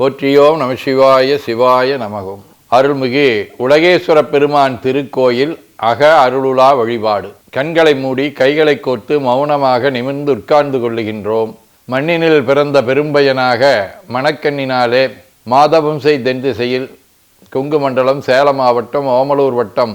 போற்றியோம் நம சிவாய சிவாய நமகம். அருள்மிகு உலகேஸ்வர பெருமான் திருக்கோயில் அக அருளுலா வழிபாடு. கண்களை மூடி கைகளை கோர்த்து மௌனமாக நிமிர்ந்து உட்கார்ந்து கொள்ளுகின்றோம். மண்ணினில் பிறந்த பெரும்பயனாக மணக்கண்ணினாலே மாதவம்சை தென் திசையில் கொங்கு மண்டலம் சேலம் மாவட்டம் ஓமலூர் வட்டம்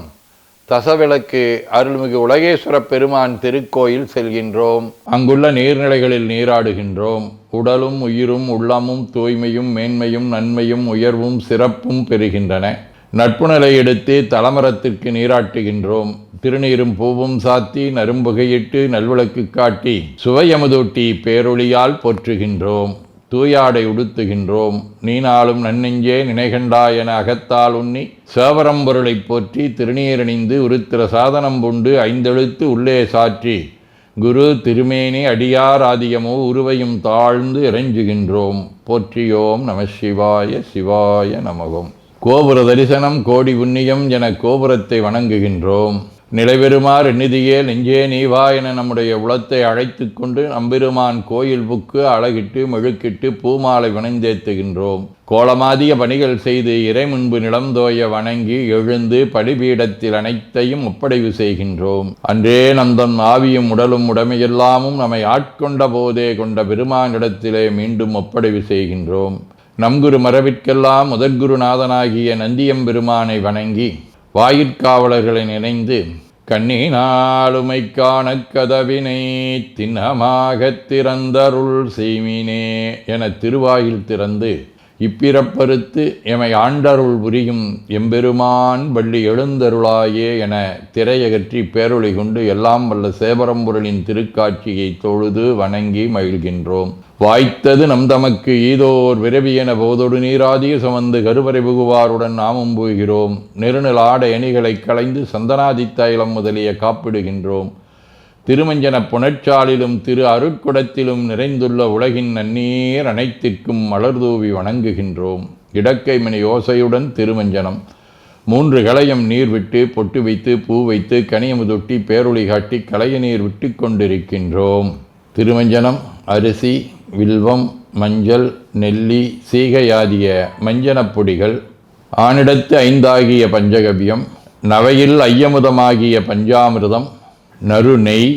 தசவிளக்கு அருள்மிகு உலகேஸ்வர பெருமான் திருக்கோயில் செல்கின்றோம். அங்குள்ள நீர்நிலைகளில் நீராடுகின்றோம். உடலும் உயிரும் உள்ளமும் தூய்மையும் மேன்மையும் நன்மையும் உயர்வும் சிறப்பும் பெறுகின்றன. நட்புநிலை எடுத்து தலமரத்திற்கு நீராட்டுகின்றோம். திருநீரும் பூவும் சாத்தி நரும்புகையிட்டு நல்விளக்கு காட்டி சுவையமுதூட்டி பேரொளியால் போற்றுகின்றோம். தூயாடை உடுத்துகின்றோம். நீனாலும் நன்னெஞ்சே நினைகண்டாய் என அகத்தால் உண்ணி சேவரம்பொருளை போற்றி திருநீரணிந்து உருத்திர சாதனம் பூண்டு ஐந்தெழுத்து உள்ளே சாற்றி குரு திருமேனி அடியார் ஆதியமோ உருவையும் தாழ்ந்து இறைஞ்சுகின்றோம். போற்றியோம் நம சிவாய சிவாய நமகம். கோபுர தரிசனம் கோடி புண்ணியம் என கோபுரத்தை வணங்குகின்றோம். நிலைபெறுமாறு எண்ணிதியே நெஞ்சே நீவா என நம்முடைய உளத்தை அழைத்து கொண்டு நம்பெருமான் கோயில் புக்கு அழகிட்டு மெழுக்கிட்டு பூமாலை வணந்தேத்துகின்றோம். கோலமாதிய பணிகள் செய்து இறை முன்பு நிலந்தோய வணங்கி எழுந்து பலிபீடத்தில் அனைத்தையும் ஒப்படைவு செய்கின்றோம். அன்றே நந்தன் ஆவியும் உடலும் உடமையெல்லாமும் நம்மை ஆட்கொண்ட போதே கொண்ட பெருமானிடத்திலே மீண்டும் ஒப்படைவு செய்கின்றோம். நம்குரு மரபிற்கெல்லாம் முதற்குருநாதனாகிய நந்தியம்பெருமானை வணங்கி வாயிற்காவலர்களை நினைந்து கண்ணினாலுமை காண கதவினை திண்ணமாகத் திறந்தருள் செய்மினே என திருவாயில் திறந்து இப்பிறப்பறுத்து எமை ஆண்டருள் புரியும் எம்பெருமான் வள்ளி எழுந்தருளாயே என திரையகற்றி பேரொளி கொண்டு எல்லாம் வல்ல சேவரம்பொருளின் திருக்காட்சியை தொழுது வணங்கி மகிழ்கின்றோம். வாய்த்தது நம் தமக்கு ஈதோர் விரவியென போதொடு நீராதிய சுமந்து கருவறை புகுவாருடன் நாமும் போகிறோம். நெருநில ஆடை அணிகளை களைந்து சந்தனாதி தைலம் முதலிய காப்பிடுகின்றோம். திருமஞ்சன புனச்சாலிலும் திரு அருட்குடத்திலும் நிறைந்துள்ள உலகின் நன்னீர் அனைத்திற்கும் மலர்தூவி வணங்குகின்றோம். இடக்கை மணி ஓசையுடன் திருமஞ்சனம் 3 களையம் நீர் விட்டு பொட்டு வைத்து பூ வைத்து கனியமுதொட்டி பேரொளி காட்டி களைய நீர் விட்டு கொண்டிருக்கின்றோம். திருமஞ்சனம் அரிசி வில்வம் மஞ்சள் நெல்லி சீகையாதிய மஞ்சனப் பொடிகள், ஆனிடத்து 5 ஆகிய பஞ்சகவியம், நவையில் ஐயமுதமாகிய பஞ்சாமிர்தம், நறு நெய்,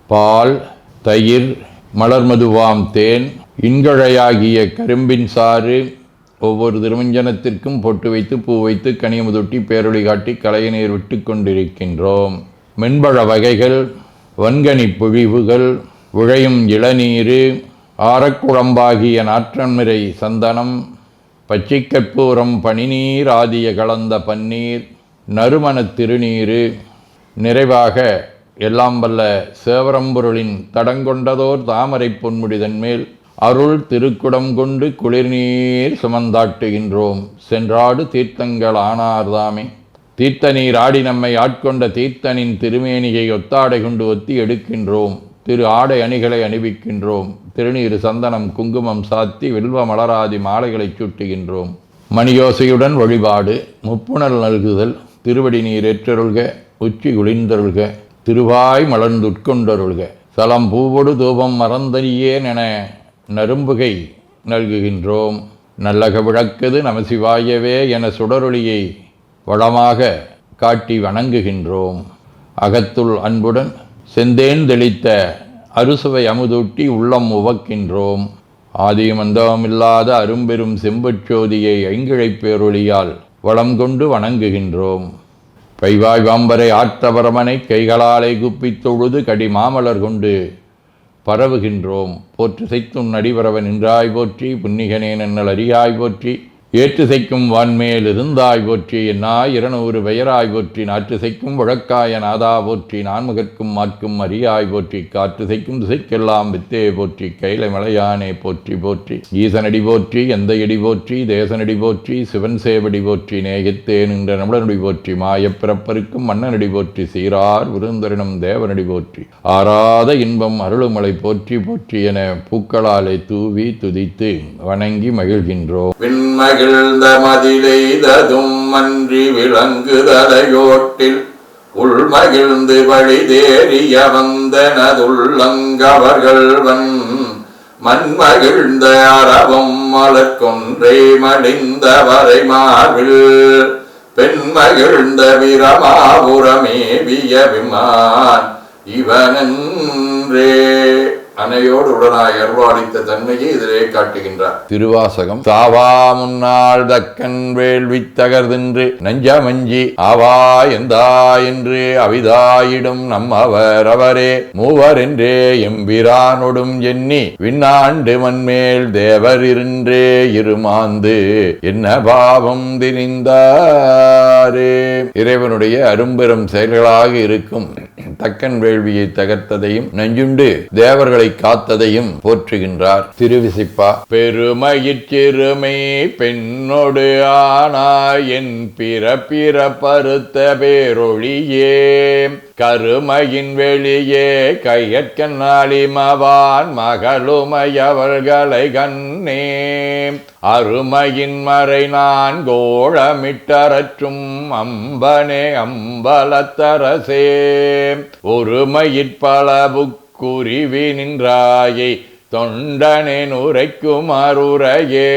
பால், தயிர், மலர்மதுவாம் தேன், இன்கழையாகிய கரும்பின் சாறு ஒவ்வொரு திருமஞ்சனத்திற்கும் பொட்டு வைத்து பூ வைத்து கனியமுதொட்டி பேரொளி காட்டி களைய நீர் விட்டு கொண்டிருக்கின்றோம். மென்பழ வகைகள், வன்கனி பொழிவுகள், உழையும் இளநீர், ஆரக்குழம்பாகிய நாற்றன்மிரை சந்தனம், பச்சைக்கற்பூரம், பனிநீர் ஆதிய கலந்த பன்னீர், நறுமணத் திருநீர், நிறைவாக எல்லாம் வல்ல சேவரம்பொருளின் தடங்கொண்டதோர் தாமரை பொன்முடிதன் மேல் அருள் திருக்குடம் கொண்டு குளிர்நீர் சுமந்தாட்டுகின்றோம். சென்றாடு தீர்த்தங்கள் ஆனார்தாமே. தீர்த்த நீர் ஆடி நம்மை ஆட்கொண்ட தீர்த்தனின் திருமேனியை ஒத்தாடை கொண்டு ஒத்தி எடுக்கின்றோம். திரு ஆடை அணிகளை அணிவிக்கின்றோம். திருநீர் சந்தனம் குங்குமம் சாத்தி வில்வ மலராதி மாலைகளை சூட்டுகின்றோம். மணியோசையுடன் வழிபாடு. முப்புணல் நல்குதல். திருவடி நீர் ஏற்றருள்க, உச்சி குளிர்ந்தருள்க, திருவாய் மலர்ந்துட்கொண்டருள்க, சலம் பூவொடு தூபம் மறந்தறியேன் என நரும்புகை நல்குகின்றோம். நல்லக விளக்குது நமசிவாயவே என சுடரொளியை வளமாக காட்டி வணங்குகின்றோம். அகத்துள் அன்புடன் செந்தேன் தெளித்த அறுசுவை அமுதூட்டி உள்ளம் உவக்கின்றோம். ஆதியும் அந்தமில்லாத அரும்பெரும் செம்புச்சோதியை ஐங்கிழைப் பேரொளியால் வளம் கொண்டு வணங்குகின்றோம். கைவாய் வாம்பரை ஆற்றவரமனை கைகளாலே குப்பித் தொழுது கடி மாமலர் கொண்டு பரவுகின்றோம். போற்று செய்த்தும் நடிபரவன் நின்றாய் போற்றி, புன்னிகனே நன்னல் அறியாய் போற்றி, ஏற்று செய்க்கும் வான்மேல் இருந்தாய் போற்றி, என்னாய் 200 பெயராய் போற்றி, நாற்று செய்க்கும் வழக்காய நாதா போற்றி, நான்முகற்கும் மாற்கும் அறியாய் போற்றி, காற்று செய்க்கும் திசைக்கெல்லாம் வித்தே போற்றி, கைலை மலையானே போற்றி போற்றி, ஈசனடி போற்றி, எந்த எடி போற்றி, தேசனடி போற்றி, சிவன் சேவடி போற்றி, நேயத்தே நின்ற நம்மளனடி போற்றி, மாயப்பிறப்பருக்கும் மன்னனடி போற்றி, சீரார் விருந்தரினும் தேவனடி போற்றி, ஆராத இன்பம் அருளுமலை போற்றி போற்றி என பூக்களாலே தூவி துதித்து வணங்கி மகிழ்கின்றோம். மகிழ்ந்த மதிலெய்ததும் அன்றி விளங்குதலையோட்டில் உள்மகிழ்ந்து வழி தேறிய வந்தனதுள்ளங்கவர்கள்வன் மண்மகிழ்ந்த அரவம் மலர்கொன்றை மடிந்த வரை மார்பில் பெண்மகிழ்ந்த பிரமாபுரமேவிய விமான் இவனன்றே. அன்னையோடு உடனாய் அருள்வாளித்த தன்மையை இதிலே காட்டுகின்றார். திருவாசகம். சாவா முன்னாள் தக்கன் வேள்வி தகர்தென்று நஞ்சமஞ்சி ஆவா எந்தா என்று அவிதாயிடும் நம்மவர் அவரே மூவர் என்றே எம்பிரானொடும் எண்ணி விண்ணாண்டு மண்மேல் தேவர் இருன்றே இருமாந்து என்ன பாவம் திரிந்தாரே. இறைவனுடைய அரும்பெரும் செயல்களாக இருக்கும் தக்கன் வேள்வியை தகர்த்ததையும் நஞ்சுண்டு தேவர்களை காத்ததையும் போற்றுகின்றார். திருவிசிப்பா. பெருமயிற்றிருமை பெண்ணொடு ஆனாய் என் பிற பருத்த பேரொழியே கருமையின் வெளியே கையற்கண்ணாளிமவான் மகளுமையவர்களை கண்ணே அருமையின் மறை நான் கோளமிட்டரற்றும் அம்பனே அம்பலத்தரசே ஒருமையிற்பளபுக் குறிவி நின்றாயை தொண்டனேன் உரைக்கும் அருரையே.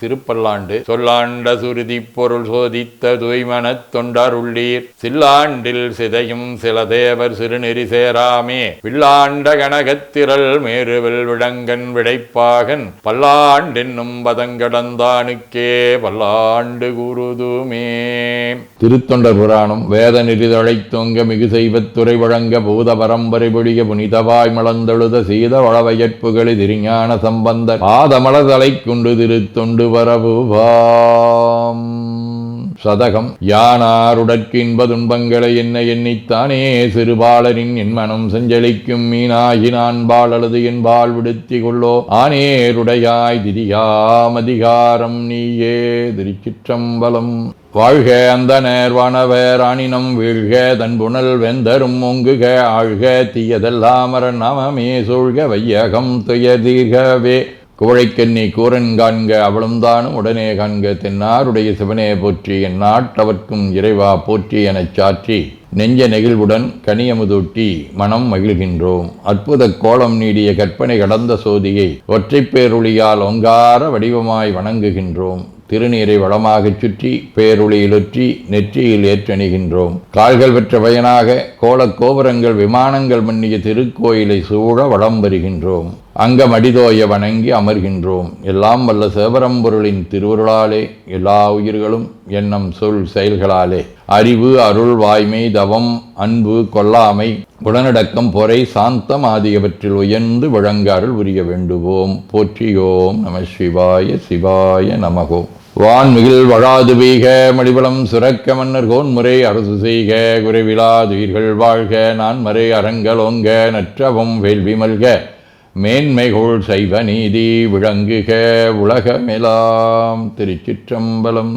திருப்பல்லாண்டு. சொல்லாண்ட சுருதி பொருள் சோதித்த தூய்மனத் தொண்டருள்ளீர் சில்லாண்டில் சிதையும் சில தேவர் சிறுநெறி சேராமே வில்லாண்ட கனகத்திரள் மேருவில் விடங்கன் விடைப்பாகன் பல்லாண்டென்னும் பதங்கடந்தானுக்கே பல்லாண்டு குருதுமே. திருத்தொண்டர் புராணம். வேத நெறிதழை தொங்க மிகு செய்வத்துறை வழங்க பூத பரம்பரை பொழிய புனிதவாய் மலர்ந்தெழுத சீத வளவைய புகழி திருஞான சம்பந்தர் ஆதமலதலை கொண்டு திருத்தொண்டு வரவுவாம். சதகம். யானாருடற்கு இன்ப துன்பங்களை என்ன எண்ணித்தானே சிறுபாலரின் என் மனம் செஞ்சலிக்கும் மீனாகி நான் பாலது என்பால் விடுத்தி கொள்ளோ ஆனேருடையாய் திரியாமதிகாரம் நீயே. திருச்சிற்றம்பலம். வாழ்க அந்த நேர்வானவர் ஆனினம் வீழ்க தன்புணல் வெந்தரும் ஒங்குக ஆழ்க தீயதெல்லாம் நாமமே சூழ்க வையகம் துயதீர்கவே குவழைக்கண்ணி கூரன் காண்க அவளும் தானும் உடனே காண்க தென்னாருடைய சிவனே போற்றி என் நாட்டவர்க்கும் இறைவா போற்றி எனச் சாற்றி நெஞ்ச நெகிழ்வுடன் கனியமுதூட்டி மனம் மகிழ்கின்றோம். அற்புத கோலம் நீடிய கற்பனை கடந்த சோதியை ஒற்றைப் பேருளியால் ஒங்கார வடிவமாய் வணங்குகின்றோம். திருநீரை வளமாகச் சுற்றி பேருளியிலுற்றி நெற்றியில் ஏற்றணிகின்றோம். கால்கள் பெற்ற பயனாக கோலக் கோபுரங்கள் விமானங்கள் மன்னிய திருக்கோயிலை சூழ வளம் வருகின்றோம். அங்கம் அடிதோய வணங்கி அமர்கின்றோம். எல்லாம் வல்ல சிவபரம்பொருளின் திருவருளாலே எல்லா உயிர்களும் எண்ணம் சொல் செயல்களாலே அறிவு அருள் வாய்மை தவம் அன்பு கொல்லாமை குணநடக்கம் பொறை சாந்தம் ஆகியவற்றில் உயர்ந்து வழங்க அருள் புரிய வேண்டுவோம். போற்றியோம் நம சிவாய சிவாய நமகோம். வான்மிகில் வழாது பெய்க மடிபலம் சுரக்க மன்னர் கோன்முறை அரசு செய்க குறைவிலாதுயிர்கள் வாழ்க நான்மறை அறங்கலோங்க நற்றவம் வேள்வி மல்க மேன்மைகோள் சைவ நீதி விளங்குக உலகமெலாம். திருச்சிற்றம்பலம்.